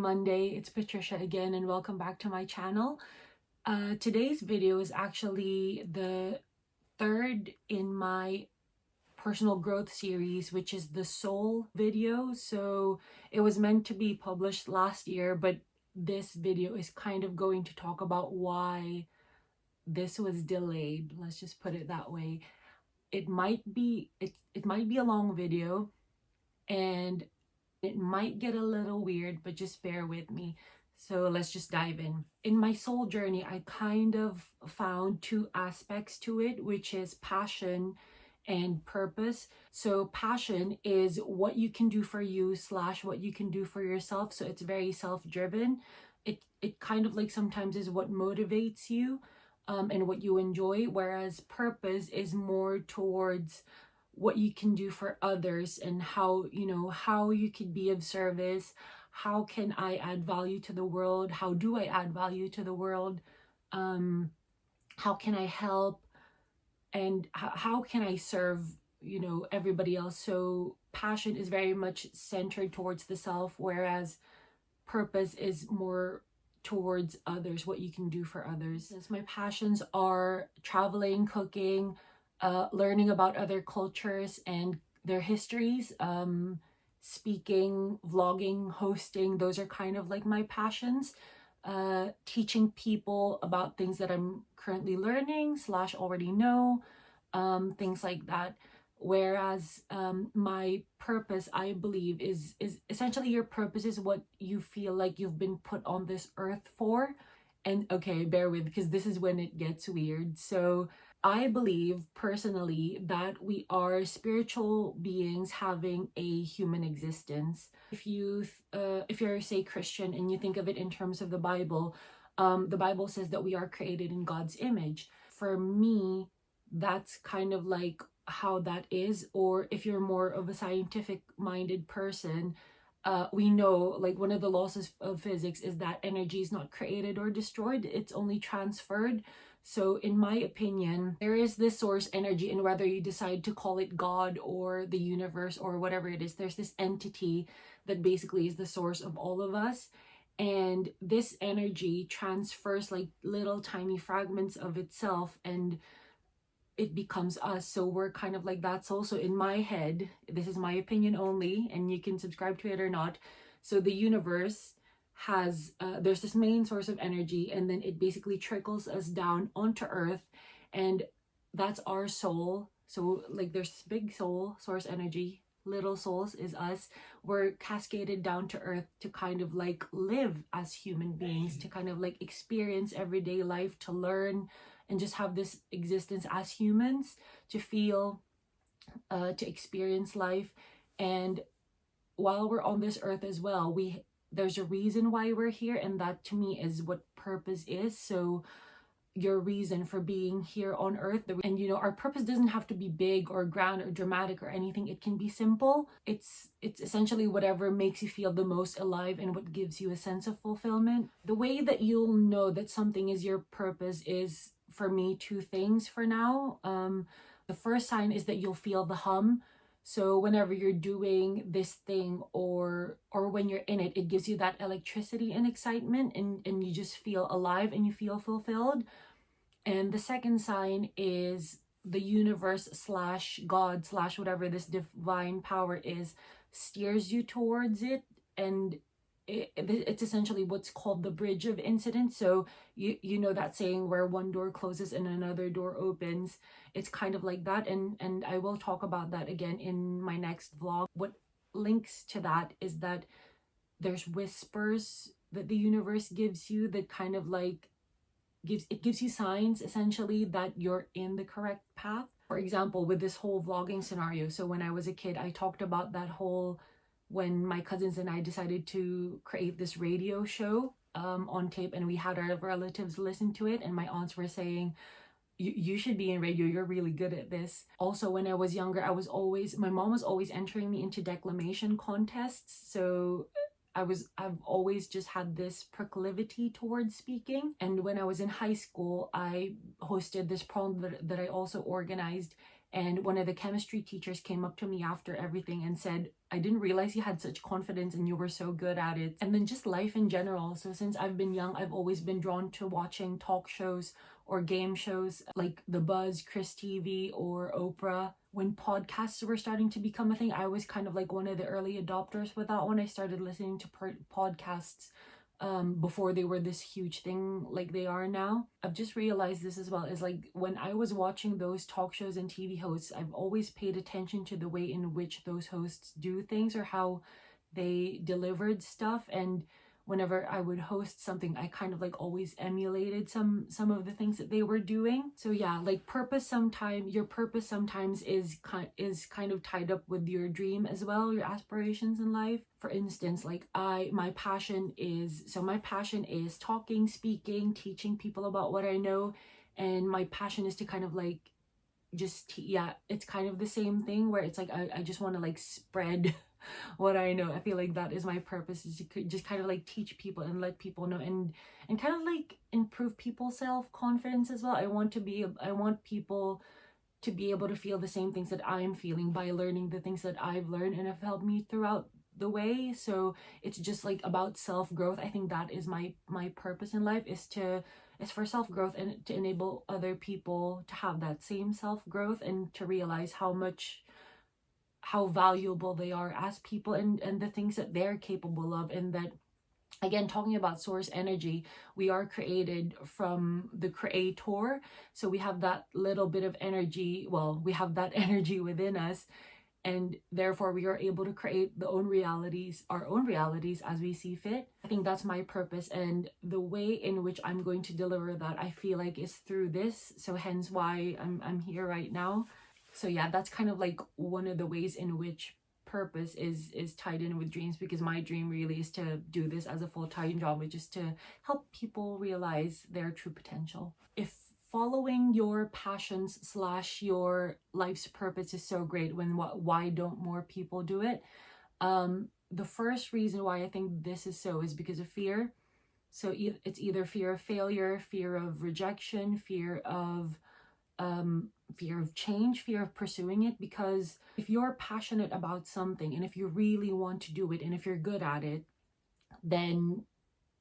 Monday. It's Patricia again, and welcome back to my channel. Today's video is actually the third in my personal growth series, which is the soul video. So it was meant to be published last year, but this video is kind of going to talk about why this was delayed. Let's just put it that way. It might be a long video, and it might get a little weird, but just bear with me. So let's just dive in. In my soul journey, I kind of found two aspects to it, which is passion and purpose. So passion is what you can do for you / what you can do for yourself. So it's very self-driven. It kind of like sometimes is what motivates you and what you enjoy, whereas purpose is more towards what you can do for others and how you could be of service. How can I add value to the world? How do I add value to the world? How can I help? And how can I serve, everybody else? So passion is very much centered towards the self, whereas purpose is more towards others, what you can do for others. Since my passions are traveling, cooking, learning about other cultures and their histories, speaking, vlogging, hosting, those are kind of like my passions. Teaching people about things that I'm currently learning / already know, things like that. Whereas my purpose, I believe, is essentially your purpose is what you feel like you've been put on this earth for. And okay, bear with, because this is when it gets weird. So I believe personally that we are spiritual beings having a human existence. If you're say Christian and you think of it in terms of the Bible says that we are created in God's image. For me, that's kind of like how that is. Or if you're more of a scientific minded person, we know like one of the laws of physics is that energy is not created or destroyed, it's only transferred. So in my opinion, there is this source energy, and whether you decide to call it God or the universe or whatever it is, there's this entity that basically is the source of all of us. And this energy transfers like little tiny fragments of itself, and it becomes us. So we're kind of like that. So also in my head, this is my opinion only, and you can subscribe to it or not. So the universe has there's this main source of energy, and then it basically trickles us down onto earth, and that's our soul. So like there's big soul source energy, little souls is us. We're cascaded down to earth to kind of like live as human beings, to kind of like experience everyday life, to learn and just have this existence as humans, to feel, to experience life. And while we're on this earth as well, there's a reason why we're here, and that to me is what purpose is. So your reason for being here on earth, and our purpose doesn't have to be big or grand or dramatic or anything. It can be simple. It's essentially whatever makes you feel the most alive and what gives you a sense of fulfillment. The way that you'll know that something is your purpose is, for me, two things for now. The first sign is that you'll feel the hum. So whenever you're doing this thing or when you're in it, it gives you that electricity and excitement, and you just feel alive and you feel fulfilled. And the second sign is the universe / God / whatever this divine power is steers you towards it. And it's essentially what's called the bridge of incidents. So you know that saying where one door closes and another door opens. It's kind of like that, and I will talk about that again in my next vlog. What links to that is that there's whispers that the universe gives you that kind of like gives you signs essentially that you're in the correct path. For example, with this whole vlogging scenario, so when I was a kid, I talked about that whole when my cousins and I decided to create this radio show on tape, and we had our relatives listen to it, and my aunts were saying, you should be in radio, you're really good at this. Also, when I was younger, my mom was always entering me into declamation contests. So I've always just had this proclivity towards speaking. And when I was in high school, I hosted this prom that I also organized, And one of the chemistry teachers came up to me after everything and said, I didn't realize you had such confidence and you were so good at it. And then just life in general. So since I've been young, I've always been drawn to watching talk shows or game shows like The Buzz, Chris TV, or Oprah. When podcasts were starting to become a thing, I was kind of like one of the early adopters with that one. I started listening to podcasts before they were this huge thing like they are now. I've just realized this as well, is like when I was watching those talk shows and TV hosts, I've always paid attention to the way in which those hosts do things or how they delivered stuff. And whenever I would host something, I kind of like always emulated some of the things that they were doing. So yeah, like your purpose sometimes is kind of tied up with your dream as well, your aspirations in life. For instance, like my passion is talking, speaking, teaching people about what I know, and my passion is to kind of like it's kind of the same thing where it's like I just want to like spread what I know. I feel like that is my purpose, is to just kind of like teach people and let people know, and kind of like improve people's self-confidence as well. I want people to be able to feel the same things that I'm feeling by learning the things that I've learned and have helped me throughout the way. So it's just like about self-growth. I think that is my purpose in life, is for self-growth and to enable other people to have that same self-growth and to realize how valuable they are as people, and the things that they're capable of. And that, again, talking about source energy, we are created from the creator. So we have that little bit of energy, we have that energy within us, and therefore we are able to create our own realities as we see fit. I think that's my purpose, and the way in which I'm going to deliver that, I feel like, is through this. So hence why I'm here right now. So yeah, that's kind of like one of the ways in which purpose is tied in with dreams, because my dream really is to do this as a full-time job, which is to help people realize their true potential. If following your passions / your life's purpose is so great, why don't more people do it? The first reason why I think this is so is because of fear. So it's either fear of failure, fear of rejection, fear of change, fear of pursuing it. Because if you're passionate about something, and if you really want to do it, and if you're good at it, then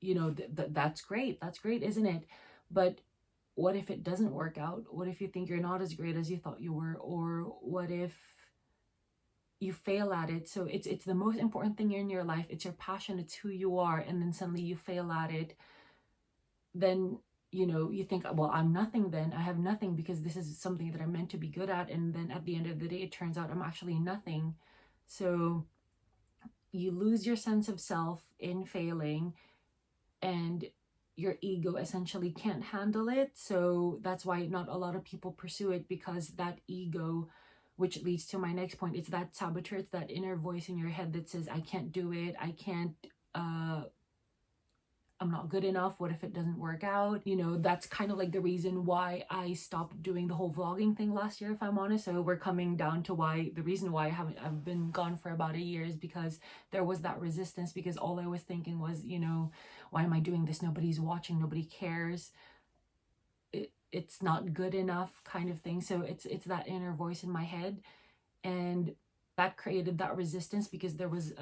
that's great, isn't it? But what if it doesn't work out? What if you think you're not as great as you thought you were? Or what if you fail at it? So it's the most important thing in your life. It's your passion, it's who you are, and then suddenly you fail at it. Then you think, well, I'm nothing then. I have nothing because this is something that I'm meant to be good at. And then at the end of the day, it turns out I'm actually nothing. So you lose your sense of self in failing, and your ego essentially can't handle it. So that's why not a lot of people pursue it, because that ego, which leads to my next point, it's that saboteur, it's that inner voice in your head that says, I can't do it, I can't, I'm not good enough, what if it doesn't work out? That's kind of like the reason why I stopped doing the whole vlogging thing last year, if I'm honest. So we're coming down to the reason why I've been gone for about a year, is because there was that resistance, because all I was thinking was, why am I doing this? Nobody's watching, nobody cares. It's not good enough kind of thing. So it's that inner voice in my head, and that created that resistance, because there was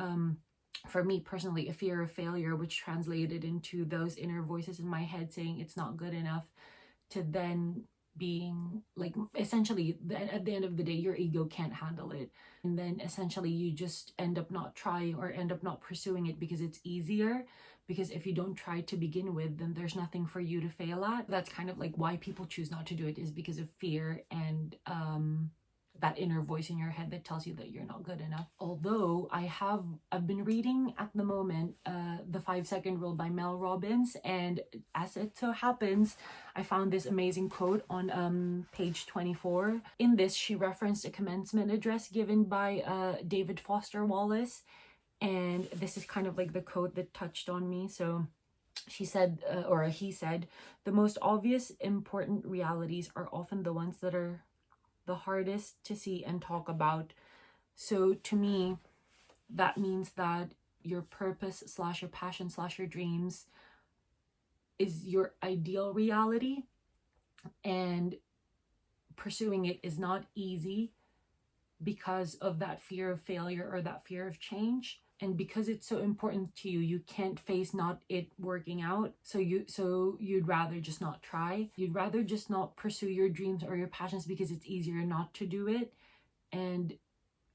for me personally a fear of failure, which translated into those inner voices in my head saying it's not good enough, to then being like, essentially at the end of the day, your ego can't handle it, and then essentially you just end up not trying or end up not pursuing it because it's easier. Because if you don't try to begin with, then there's nothing for you to fail at. That's kind of like why people choose not to do it, is because of fear and that inner voice in your head that tells you that you're not good enough. Although I've been reading at the moment the 5-second rule by Mel Robbins, and as it so happens, I found this amazing quote on page 24. In this, she referenced a commencement address given by David Foster Wallace, and this is kind of like the quote that touched on me. So she said, or he said, the most obvious important realities are often the ones that are the hardest to see and talk about. So to me, that means that your purpose / your passion / your dreams is your ideal reality, and pursuing it is not easy because of that fear of failure or that fear of change. And because it's so important to you, you can't face not it working out. So you'd rather just not try. You'd rather just not pursue your dreams or your passions because it's easier not to do it. And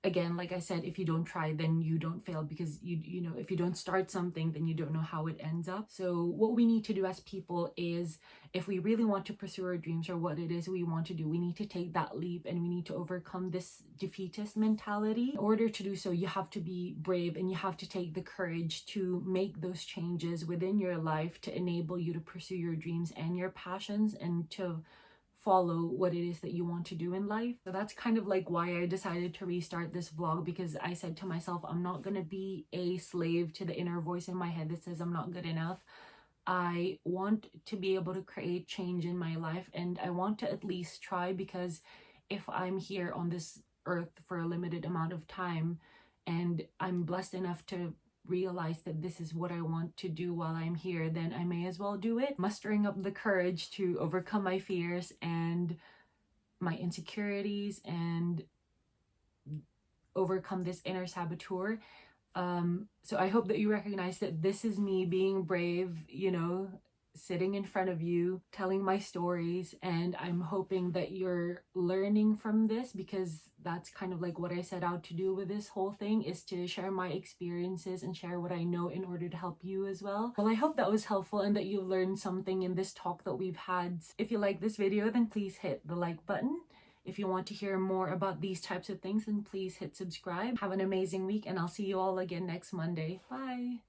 again, like I said, if you don't try, then you don't fail, because you know, if you don't start something, then you don't know how it ends up. So what we need to do as people is, if we really want to pursue our dreams or what it is we want to do, we need to take that leap and we need to overcome this defeatist mentality. In order to do so, you have to be brave and you have to take the courage to make those changes within your life to enable you to pursue your dreams and your passions and to follow what it is that you want to do in life. So that's kind of like why I decided to restart this vlog, because I said to myself, I'm not gonna be a slave to the inner voice in my head that says I'm not good enough. I want to be able to create change in my life, and I want to at least try, because if I'm here on this earth for a limited amount of time and I'm blessed enough to realize that this is what I want to do while I'm here, then I may as well do it. Mustering up the courage to overcome my fears and my insecurities and overcome this inner saboteur. So I hope that you recognize that this is me being brave, you know, sitting in front of you, telling my stories, and I'm hoping that you're learning from this, because that's kind of like what I set out to do with this whole thing, is to share my experiences and share what I know in order to help you as well. Well, I hope that was helpful and that you learned something in this talk that we've had. If you like this video, then please hit the like button. If you want to hear more about these types of things, then please hit subscribe. Have an amazing week, and I'll see you all again next Monday. Bye!